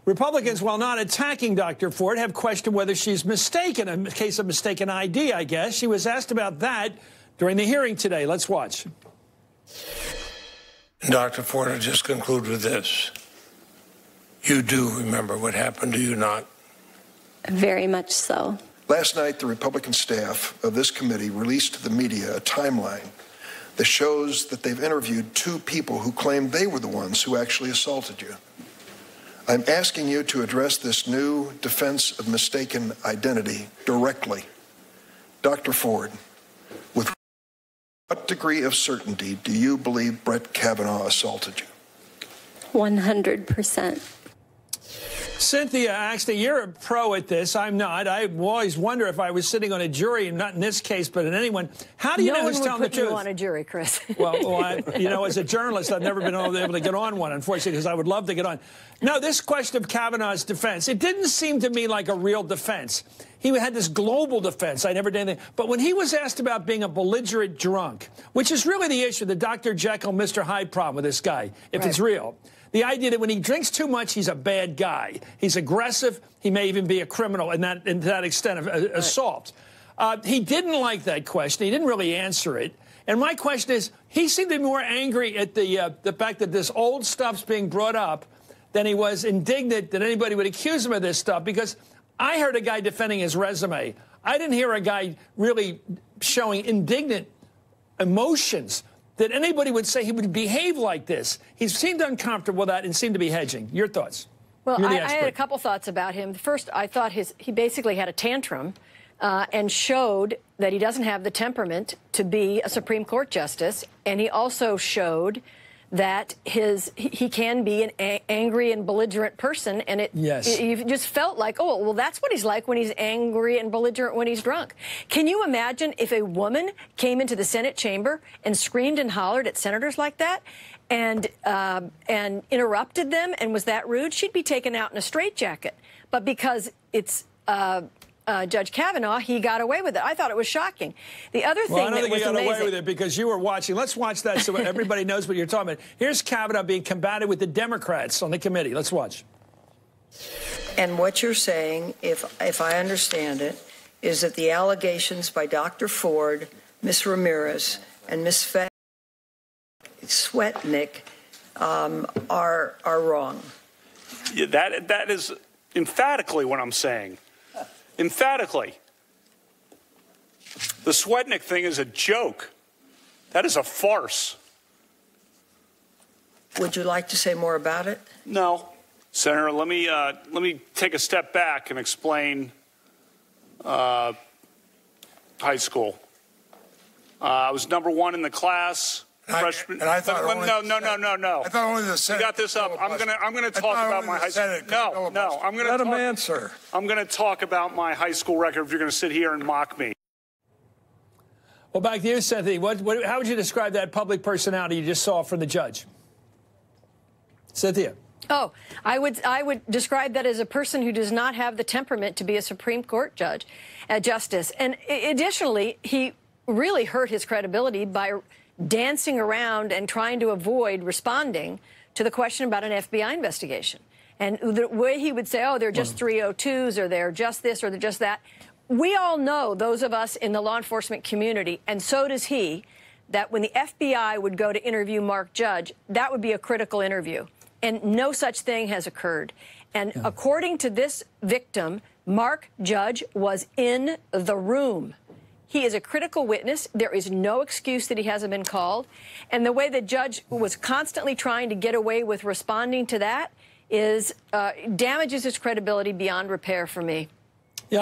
Republicans, while not attacking Dr. Ford, have questioned whether she's mistaken, a case of mistaken ID, I guess. She was asked about that during the hearing today. Let's watch. Dr. Ford, I'll just conclude with this. You do remember what happened, do you not? Very much so. Last night, the Republican staff of this committee released to the media a timeline that shows that they've interviewed 2 people who claim they were the ones who actually assaulted you. I'm asking you to address this new defense of mistaken identity directly. Dr. Ford, with what degree of certainty do you believe Brett Kavanaugh assaulted you? 100%. Cynthia, actually, you're a pro at this. I'm not. I always wonder if I was sitting on a jury, not in this case, but in anyone. how do you know who's telling the truth? No one would put you on a jury, Chris. Well, as a journalist, I've never been able to get on one, unfortunately, because I would love to get on. No, this question of Kavanaugh's defense, it didn't seem to me like a real defense. He had this global defense. I never did anything. But when he was asked about being a belligerent drunk, which is really the issue, the Dr. Jekyll, Mr. Hyde problem with this guy, if it's real. The idea that when he drinks too much, he's a bad guy. He's aggressive. He may even be a criminal in that, to that extent of assault. He didn't like that question. He didn't really answer it. And my question is, he seemed to be more angry at the fact that this old stuff's being brought up than he was indignant that anybody would accuse him of this stuff, because I heard a guy defending his resume. I didn't hear a guy really showing indignant emotions that anybody would say he would behave like this. He seemed uncomfortable with that and seemed to be hedging. Your thoughts? Well, I had a couple thoughts about him. First, I thought he basically had a tantrum and showed that he doesn't have the temperament to be a Supreme Court justice. And he also showed that he can be an angry and belligerent person, and you just felt like, oh, well, that's what he's like when he's angry and belligerent when he's drunk. Can you imagine if a woman came into the Senate chamber and screamed and hollered at senators like that and interrupted them and was that rude? She'd be taken out in a straitjacket. But because it's Judge Kavanaugh, he got away with it. I thought it was shocking. The other thing I don't think he got away with it because you were watching. Let's watch that so everybody knows what you're talking about. Here's Kavanaugh being combated with the Democrats on the committee. Let's watch. And what you're saying, if I understand it, is that the allegations by Dr. Ford, Ms. Ramirez, and Ms. Swetnick are wrong. Yeah, that is emphatically what I'm saying. Emphatically. The Swetnick thing is a joke. That is a farce. Would you like to say more about it? No. Senator, let me take a step back and explain high school. I was #1 in the class. Freshman. And I thought no. I thought only the Senate. You got this up. I'm gonna talk about my high school. No. I'm gonna let him answer. I'm gonna talk about my high school record. If you're gonna sit here and mock me. Well, back to you, Cynthia. How would you describe that public personality you just saw from the judge? Cynthia. Oh, I would describe that as a person who does not have the temperament to be a Supreme Court justice. And additionally, he really hurt his credibility by dancing around and trying to avoid responding to the question about an FBI investigation. And the way he would say, oh, they're just 302s, or they're just this, or they're just that. We all know, those of us in the law enforcement community, and so does he, that when the FBI would go to interview Mark Judge, that would be a critical interview. And no such thing has occurred. And according to this victim, Mark Judge was in the room. He is a critical witness. There is no excuse that he hasn't been called. And the way the judge was constantly trying to get away with responding to that is damages his credibility beyond repair for me.